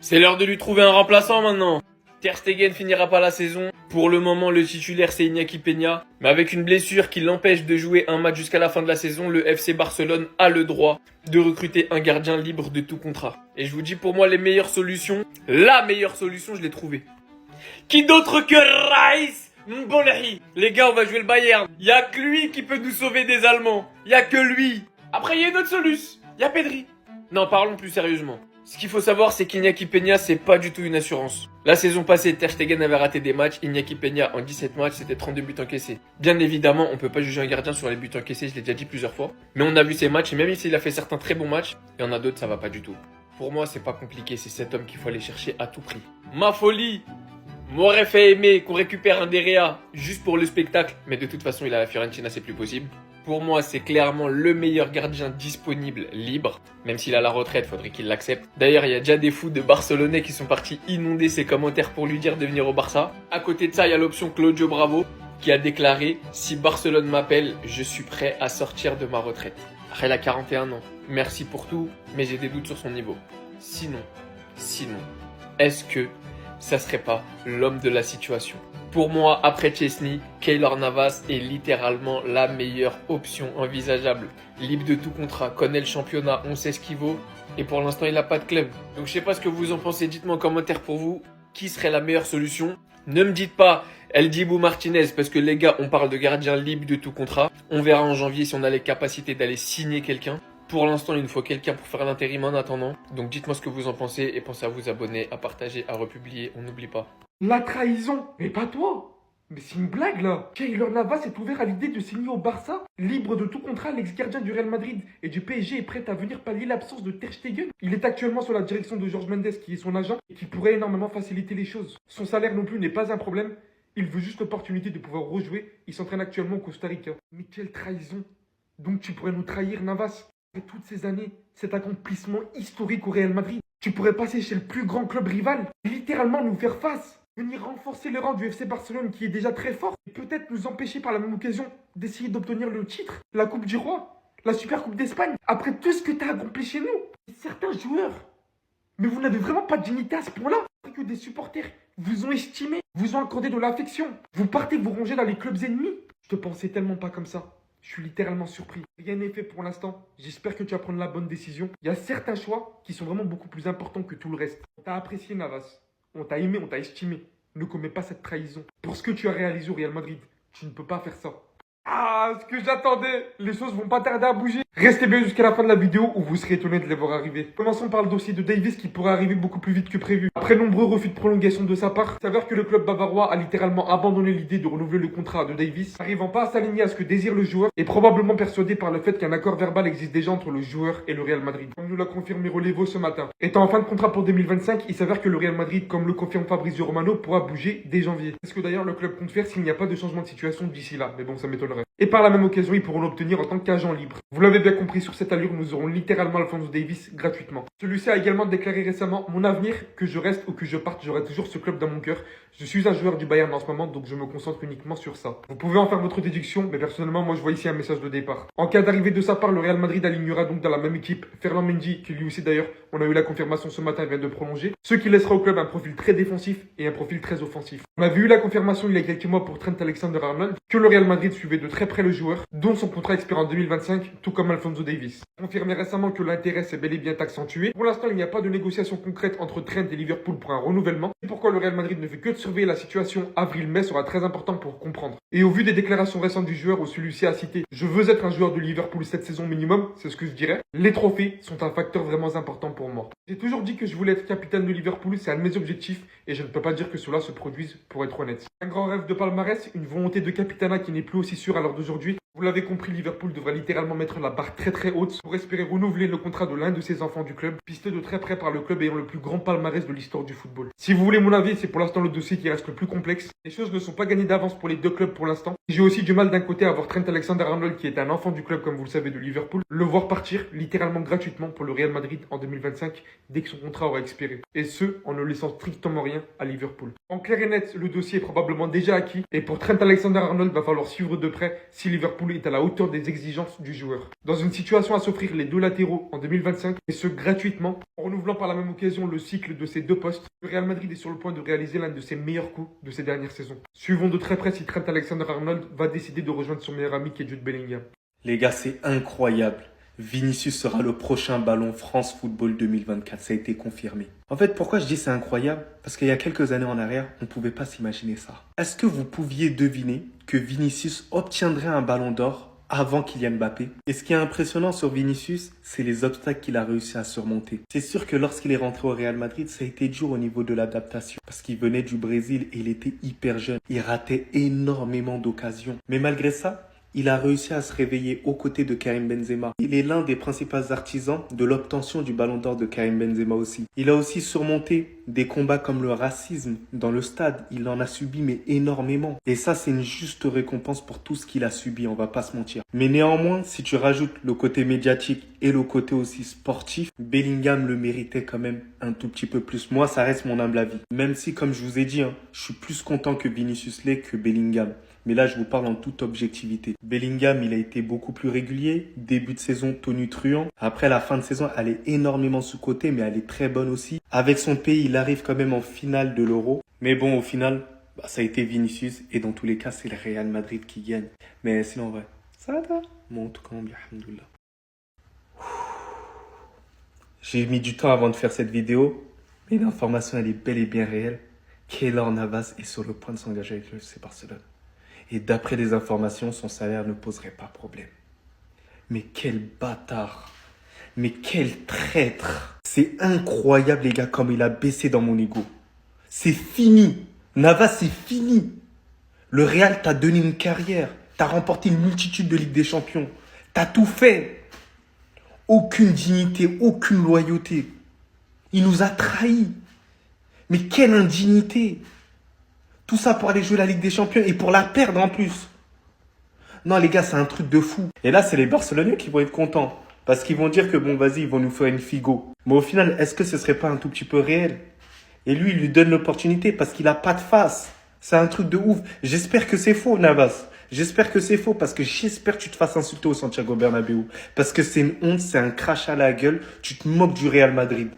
C'est l'heure de lui trouver un remplaçant maintenant. Ter Stegen finira pas la saison. Pour le moment, le titulaire c'est Iñaki Peña. Mais avec une blessure qui l'empêche de jouer un match jusqu'à la fin de la saison, le FC Barcelone a le droit de recruter un gardien libre de tout contrat. Et je vous dis pour moi les meilleures solutions, la meilleure solution je l'ai trouvée. Qui d'autre que Raïs Mbolhi. Les gars, on va jouer le Bayern. Y a que lui qui peut nous sauver des Allemands. Y a que lui. Après, il y a une autre solution. Y a Pedri. Non, parlons plus sérieusement. Ce qu'il faut savoir, c'est qu'Iñaki Peña, c'est pas du tout une assurance. La saison passée, Ter Stegen avait raté des matchs. Iñaki Peña, en 17 matchs, c'était 32 buts encaissés. Bien évidemment, on peut pas juger un gardien sur les buts encaissés, je l'ai déjà dit plusieurs fois. Mais on a vu ses matchs, et même s'il a fait certains très bons matchs, il y en a d'autres, ça va pas du tout. Pour moi, c'est pas compliqué, c'est cet homme qu'il faut aller chercher à tout prix. Ma folie m'aurait fait aimer qu'on récupère un Derrea juste pour le spectacle, mais de toute façon, il a la Fiorentina, c'est plus possible. Pour moi, c'est clairement le meilleur gardien disponible libre. Même s'il a la retraite, faudrait qu'il l'accepte. D'ailleurs, il y a déjà des fous de Barcelonais qui sont partis inonder ses commentaires pour lui dire de venir au Barça. À côté de ça, il y a l'option Claudio Bravo qui a déclaré « Si Barcelone m'appelle, je suis prêt à sortir de ma retraite ». Après, il a 41 ans. Merci pour tout, mais j'ai des doutes sur son niveau. Sinon, est-ce que ça serait pas l'homme de la situation? Pour moi, après Chesney, Keylor Navas est littéralement la meilleure option envisageable. Libre de tout contrat, connaît le championnat, on sait ce qu'il vaut. Et pour l'instant, il n'a pas de club. Donc je sais pas ce que vous en pensez, dites-moi en commentaire pour vous. Qui serait la meilleure solution? Ne me dites pas El Dibu Martinez, parce que les gars, on parle de gardien libre de tout contrat. On verra en janvier si on a les capacités d'aller signer quelqu'un. Pour l'instant, il nous faut quelqu'un pour faire l'intérim en attendant. Donc dites-moi ce que vous en pensez et pensez à vous abonner, à partager, à republier. On n'oublie pas. La trahison. Mais pas toi. Mais c'est une blague là. Keylor Navas est ouvert à l'idée de signer au Barça. Libre de tout contrat, l'ex-gardien du Real Madrid et du PSG est prêt à venir pallier l'absence de Ter Stegen. Il est actuellement sous la direction de Jorge Mendes qui est son agent et qui pourrait énormément faciliter les choses. Son salaire non plus n'est pas un problème. Il veut juste l'opportunité de pouvoir rejouer. Il s'entraîne actuellement au Costa Rica. Mais quelle trahison. Donc tu pourrais nous trahir, Navas. Après toutes ces années, cet accomplissement historique au Real Madrid, tu pourrais passer chez le plus grand club rival et littéralement nous faire face. Venir renforcer le rang du FC Barcelone qui est déjà très fort et peut-être nous empêcher par la même occasion d'essayer d'obtenir le titre, la Coupe du Roi, la Super Coupe d'Espagne, après tout ce que tu as accompli chez nous. Et certains joueurs, mais vous n'avez vraiment pas de dignité à ce point-là. Que des supporters vous ont estimé, vous ont accordé de l'affection. Vous partez vous ranger dans les clubs ennemis. Je te pensais tellement pas comme ça. Je suis littéralement surpris. Rien n'est fait pour l'instant. J'espère que tu vas prendre la bonne décision. Il y a certains choix qui sont vraiment beaucoup plus importants que tout le reste. On t'a apprécié, Navas. On t'a aimé, on t'a estimé. Ne commets pas cette trahison. Pour ce que tu as réalisé au Real Madrid, tu ne peux pas faire ça. Ah, ce que j'attendais. Les choses vont pas tarder à bouger. Restez bien jusqu'à la fin de la vidéo où vous serez étonné de les voir arriver. Commençons par le dossier de Davies qui pourrait arriver beaucoup plus vite que prévu. Après nombreux refus de prolongation de sa part, il s'avère que le club bavarois a littéralement abandonné l'idée de renouveler le contrat de Davies, n'arrivant pas à s'aligner à ce que désire le joueur et probablement persuadé par le fait qu'un accord verbal existe déjà entre le joueur et le Real Madrid. Comme nous l'a confirmé Relevo ce matin. Étant en fin de contrat pour 2025, il s'avère que le Real Madrid, comme le confirme Fabrizio Romano, pourra bouger dès janvier. C'est ce que d'ailleurs le club compte faire s'il n'y a pas de changement de situation d'ici là. Mais bon, ça m'étonnerait. Et par la même occasion, ils pourront l'obtenir en tant qu'agent libre. Vous l'avez bien compris, sur cette allure, nous aurons littéralement Alphonso Davies gratuitement. Celui-ci a également déclaré récemment: mon avenir, que je reste ou que je parte, j'aurai toujours ce club dans mon cœur. Je suis un joueur du Bayern en ce moment, donc je me concentre uniquement sur ça. Vous pouvez en faire votre déduction, mais personnellement, moi je vois ici un message de départ. En cas d'arrivée de sa part, le Real Madrid alignera donc dans la même équipe Ferland Mendy, qui lui aussi d'ailleurs, on a eu la confirmation ce matin, vient de prolonger. Ce qui laissera au club un profil très défensif et un profil très offensif. On avait eu la confirmation il y a quelques mois pour Trent Alexander-Arnold, que le Real Madrid suivait de très près le joueur, dont son contrat expire en 2025, tout comme Alphonso Davies. Confirmé récemment que l'intérêt s'est bel et bien accentué. Pour l'instant, il n'y a pas de négociation concrète entre Trent et Liverpool pour un renouvellement. C'est pourquoi le Real Madrid ne fait que de surveiller la situation. Avril-mai sera très important pour comprendre. Et au vu des déclarations récentes du joueur où celui-ci a cité: je veux être un joueur de Liverpool cette saison minimum, c'est ce que je dirais. Les trophées sont un facteur vraiment important pour moi. J'ai toujours dit que je voulais être capitaine de Liverpool, c'est un de mes objectifs et je ne peux pas dire que cela se produise pour être honnête. Un grand rêve de palmarès, une volonté de capitanat qui n'est plus aussi sûre à l'heure d'aujourd'hui. Vous l'avez compris, Liverpool devrait littéralement mettre la barre très très haute pour espérer renouveler le contrat de l'un de ses enfants du club, pisté de très près par le club ayant le plus grand palmarès de l'histoire du football. Si vous voulez mon avis, c'est pour l'instant le dossier qui reste le plus complexe. Les choses ne sont pas gagnées d'avance pour les deux clubs pour l'instant. J'ai aussi du mal d'un côté à voir Trent Alexander-Arnold, qui est un enfant du club comme vous le savez de Liverpool, le voir partir littéralement gratuitement pour le Real Madrid en 2025 dès que son contrat aura expiré. Et ce, en ne laissant strictement rien à Liverpool. En clair et net, le dossier est probablement déjà acquis et pour Trent Alexander-Arnold, va falloir suivre de près si Liverpool Liverpool est à la hauteur des exigences du joueur. Dans une situation à s'offrir les deux latéraux en 2025, et ce gratuitement, en renouvelant par la même occasion le cycle de ces deux postes, le Real Madrid est sur le point de réaliser l'un de ses meilleurs coups de ces dernières saisons. Suivons de très près si Trent Alexander-Arnold va décider de rejoindre son meilleur ami qui est Jude Bellingham. Les gars, c'est incroyable. Vinicius sera le prochain ballon France Football 2024. Ça a été confirmé. En fait, pourquoi je dis c'est incroyable? Parce qu'il y a quelques années en arrière, on ne pouvait pas s'imaginer ça. Est-ce que vous pouviez deviner que Vinicius obtiendrait un ballon d'or avant Kylian Mbappé? Et ce qui est impressionnant sur Vinicius, c'est les obstacles qu'il a réussi à surmonter. C'est sûr que lorsqu'il est rentré au Real Madrid, ça a été dur au niveau de l'adaptation. Parce qu'il venait du Brésil et il était hyper jeune. Il ratait énormément d'occasions. Mais malgré ça, il a réussi à se réveiller aux côtés de Karim Benzema. Il est l'un des principaux artisans de l'obtention du Ballon d'Or de Karim Benzema aussi. Il a aussi surmonté des combats comme le racisme dans le stade. Il en a subi mais énormément. Et ça, c'est une juste récompense pour tout ce qu'il a subi, on va pas se mentir. Mais néanmoins, si tu rajoutes le côté médiatique et le côté aussi sportif, Bellingham le méritait quand même un tout petit peu plus. Moi, ça reste mon humble avis. Même si, comme je vous ai dit, je suis plus content que Vinicius l'est que Bellingham. Mais là, je vous parle en toute objectivité. Bellingham, il a été beaucoup plus régulier. Début de saison, tonitruant. Après, la fin de saison, elle est énormément sous-cotée, mais elle est très bonne aussi. Avec son pays, il arrive quand même en finale de l'Euro. Mais bon, au final, ça a été Vinicius. Et dans tous les cas, c'est le Real Madrid qui gagne. Mais sinon, ouais, ça va. Bon, en tout cas, alhamdoulilah. J'ai mis du temps avant de faire cette vidéo. Mais l'information, elle est bel et bien réelle. Keylor Navas est sur le point de s'engager avec le FC Barcelone. Et d'après les informations, son salaire ne poserait pas problème. Mais quel bâtard! Mais quel traître! C'est incroyable, les gars, comme il a baissé dans mon ego. C'est fini! Navas, c'est fini! Le Real t'a donné une carrière. T'as remporté une multitude de Ligue des Champions. T'as tout fait. Aucune dignité, aucune loyauté. Il nous a trahis. Mais quelle indignité! Tout ça pour aller jouer la Ligue des Champions et pour la perdre en plus. Non, les gars, c'est un truc de fou. Et là, c'est les Barcelonais qui vont être contents. Parce qu'ils vont dire que bon, vas-y, ils vont nous faire une figo. Mais au final, est-ce que ce serait pas un tout petit peu réel? Et lui, il lui donne l'opportunité parce qu'il a pas de face. C'est un truc de ouf. J'espère que c'est faux, Navas. J'espère que c'est faux parce que j'espère que tu te fasses insulter au Santiago Bernabéu. Parce que c'est une honte, c'est un crash à la gueule. Tu te moques du Real Madrid.